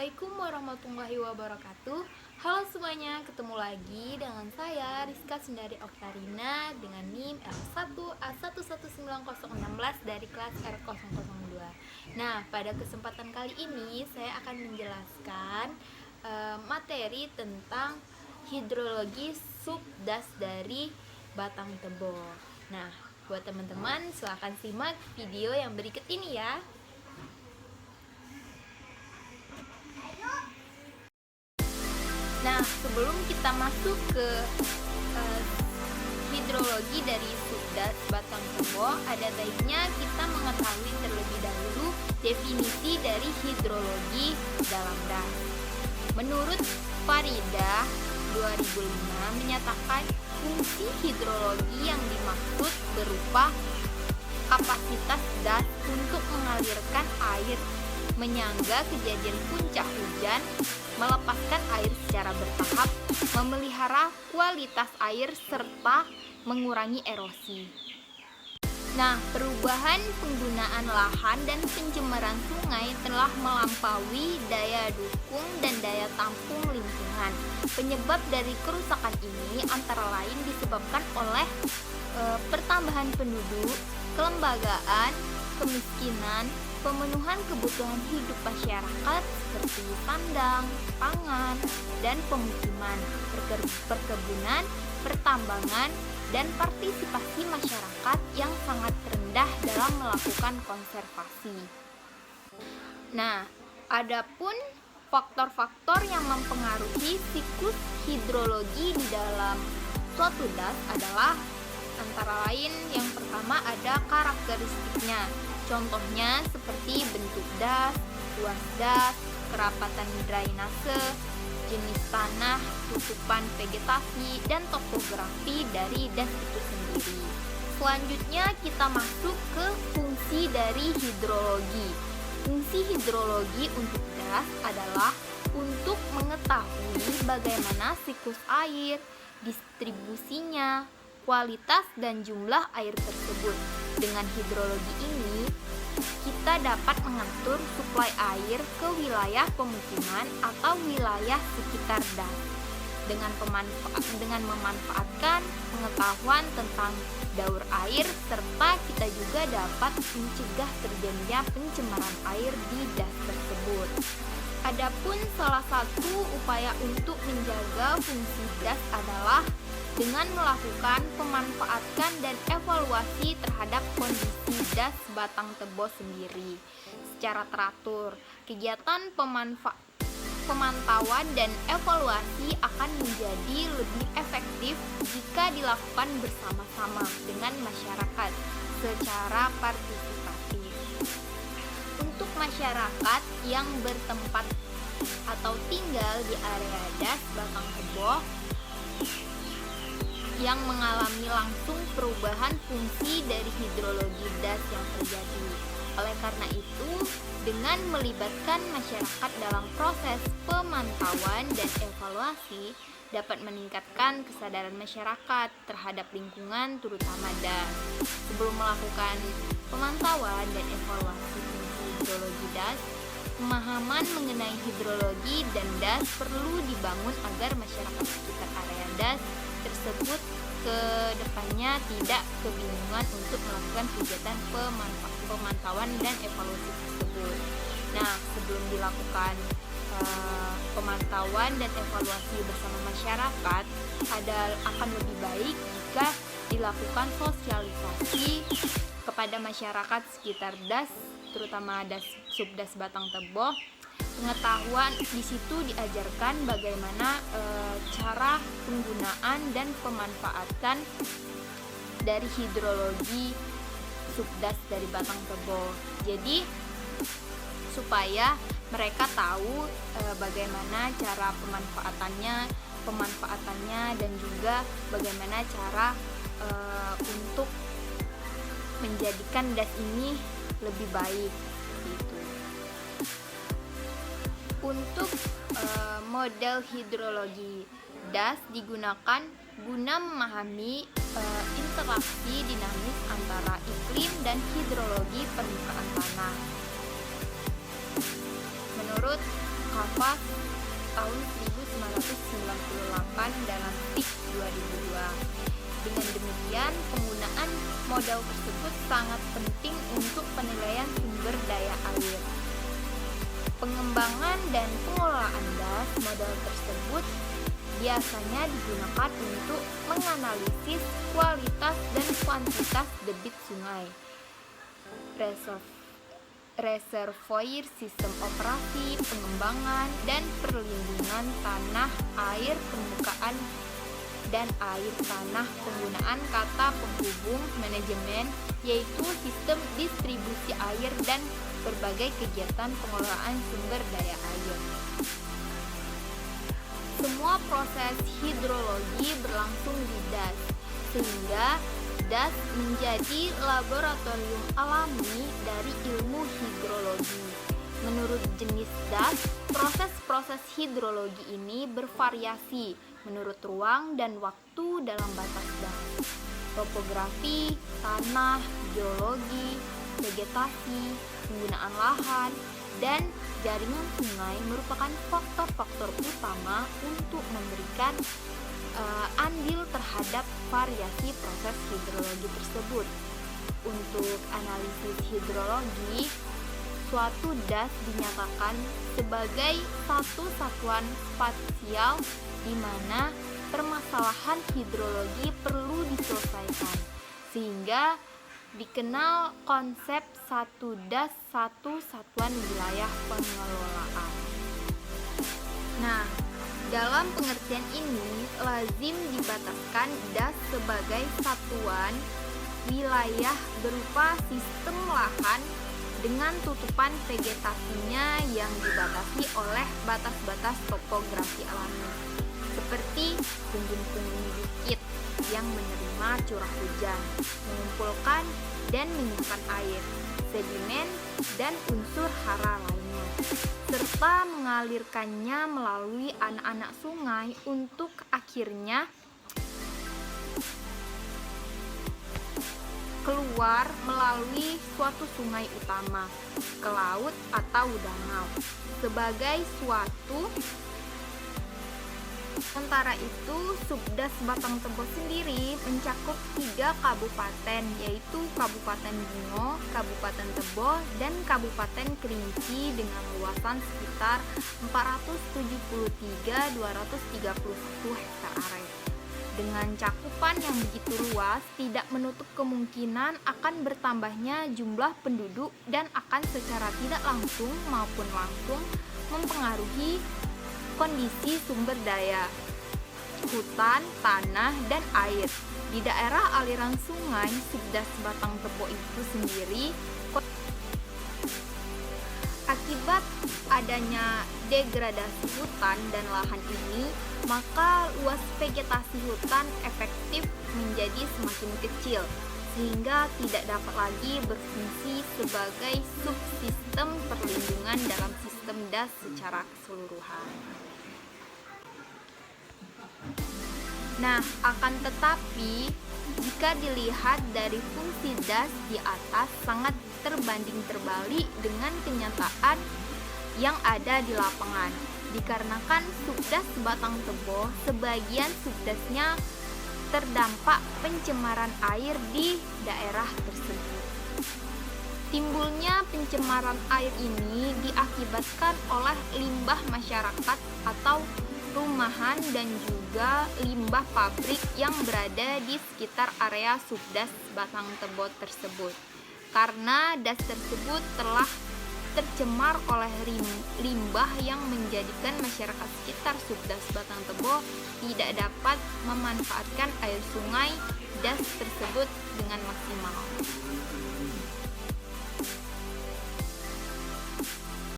Assalamualaikum warahmatullahi wabarakatuh. Halo semuanya, ketemu lagi dengan saya Rizka Sundari Oktarina dengan NIM L1A119016 dari kelas R002. Nah, pada kesempatan kali ini saya akan menjelaskan materi tentang hidrologi subdas dari Batang Tebo. Nah, buat teman-teman silahkan simak video yang berikut ini ya. Nah, sebelum kita masuk ke hidrologi dari subdas Batang Tebo, ada baiknya kita mengetahui terlebih dahulu definisi dari hidrologi dalam das. Menurut Faridah 2005 menyatakan fungsi hidrologi yang dimaksud berupa kapasitas das untuk mengalirkan air, menyangga kejadian puncak hujan, melepaskan air secara bertahap, memelihara kualitas air, serta mengurangi erosi. Nah, perubahan penggunaan lahan dan pencemaran sungai telah melampaui daya dukung dan daya tampung lingkungan. Penyebab dari kerusakan ini antara lain disebabkan oleh pertambahan penduduk, kelembagaan, kemiskinan, pemenuhan kebutuhan hidup masyarakat seperti sandang, pangan, dan pemukiman, perkebunan, pertambangan, dan partisipasi masyarakat yang sangat rendah dalam melakukan konservasi. Nah, adapun faktor-faktor yang mempengaruhi siklus hidrologi di dalam suatu das adalah antara lain yang pertama ada karakteristiknya. Contohnya seperti bentuk das, luas das, kerapatan drainase, jenis tanah, tutupan vegetasi, dan topografi dari das itu sendiri. Selanjutnya kita masuk ke fungsi dari hidrologi. Fungsi hidrologi untuk das adalah untuk mengetahui bagaimana siklus air, distribusinya, kualitas dan jumlah air tersebut. Dengan hidrologi ini, kita dapat mengatur suplai air ke wilayah pemukiman atau wilayah sekitar das dengan memanfaatkan pengetahuan tentang daur air, serta kita juga dapat mencegah terjadinya pencemaran air di das tersebut. Adapun salah satu upaya untuk menjaga fungsi das adalah dengan melakukan pemanfaatan dan evaluasi terhadap kondisi das Batang Tebo sendiri secara teratur. Kegiatan pemantauan dan evaluasi akan menjadi lebih efektif jika dilakukan bersama-sama dengan masyarakat secara partisipatif. Untuk masyarakat yang bertempat atau tinggal di area das Batang Tebo yang mengalami langsung perubahan fungsi dari hidrologi das yang terjadi. Oleh karena itu, dengan melibatkan masyarakat dalam proses pemantauan dan evaluasi dapat meningkatkan kesadaran masyarakat terhadap lingkungan terutama das. Sebelum melakukan pemantauan dan evaluasi fungsi hidrologi das, pemahaman mengenai hidrologi dan das perlu dibangun agar masyarakat sekitar area das tersebut ke depannya tidak kebingungan untuk melakukan kegiatan pemantauan dan evaluasi tersebut. Nah, sebelum dilakukan pemantauan dan evaluasi bersama masyarakat, akan lebih baik jika dilakukan sosialisasi kepada masyarakat sekitar das, terutama das subdas Batang Tebo. Pengetahuan di situ diajarkan bagaimana cara penggunaan dan pemanfaatan dari hidrologi subdas dari Batang Tebo. Jadi supaya mereka tahu bagaimana cara pemanfaatannya dan juga bagaimana cara untuk menjadikan das ini lebih baik gitu. Untuk model hidrologi das digunakan guna memahami interaksi dinamis antara iklim dan hidrologi permukaan tanah. Menurut Kapas tahun 1998 dalam PIK 2002. Dengan demikian, penggunaan modal tersebut sangat penting untuk penilaian sumber daya air. Pengembangan dan pengelolaan das modal tersebut biasanya digunakan untuk menganalisis kualitas dan kuantitas debit sungai, reservoir, sistem operasi, pengembangan, dan perlindungan tanah air permukaan dan air tanah, penggunaan kata penghubung manajemen, yaitu sistem distribusi air dan berbagai kegiatan pengelolaan sumber daya air. Semua proses hidrologi berlangsung di das, sehingga das menjadi laboratorium alami dari ilmu hidrologi. Menurut jenis das, proses-proses hidrologi ini bervariasi menurut ruang dan waktu dalam batas das. Topografi, tanah, geologi, vegetasi, penggunaan lahan, dan jaringan sungai merupakan faktor-faktor utama untuk memberikan andil terhadap variasi proses hidrologi tersebut. Untuk analisis hidrologi, suatu das dinyatakan sebagai satu satuan spasial di mana permasalahan hidrologi perlu diselesaikan, sehingga dikenal konsep satu das satu satuan wilayah pengelolaan. Nah, dalam pengertian ini lazim dibataskan das sebagai satuan wilayah berupa sistem lahan dengan tutupan vegetasinya yang dibatasi oleh batas-batas topografi alami, seperti punggung-punggung bukit yang menerima curah hujan, mengumpulkan dan menyimpan air, sedimen, dan unsur hara lainnya, serta mengalirkannya melalui anak-anak sungai untuk akhirnya keluar melalui suatu sungai utama ke laut atau danau sebagai suatu. Sementara itu, Subdas Batang Tobo sendiri mencakup 3 kabupaten, yaitu Kabupaten Bungo, Kabupaten Tebo, dan Kabupaten Kerinci dengan luasan sekitar 473.231 hektar area. Dengan cakupan yang begitu luas, tidak menutup kemungkinan akan bertambahnya jumlah penduduk dan akan secara tidak langsung maupun langsung mempengaruhi kondisi sumber daya, hutan, tanah, dan air. Di daerah aliran sungai Subdas Batang Tobo itu sendiri, akibat adanya degradasi hutan dan lahan ini, maka luas vegetasi hutan efektif menjadi semakin kecil, sehingga tidak dapat lagi berfungsi sebagai subsistem perlindungan dalam sistem das secara keseluruhan. Nah, akan tetapi jika dilihat dari fungsi das di atas sangat terbanding terbalik dengan kenyataan yang ada di lapangan, dikarenakan Subdas Batang Tobo sebagian subdasnya terdampak pencemaran air di daerah tersebut. Timbulnya pencemaran air ini diakibatkan oleh limbah masyarakat atau rumahan dan juga limbah pabrik yang berada di sekitar area Subdas Batang Tobo tersebut. Karena das tersebut telah tercemar oleh limbah yang menjadikan masyarakat sekitar Subdas Batang Tobo tidak dapat memanfaatkan air sungai das tersebut dengan maksimal.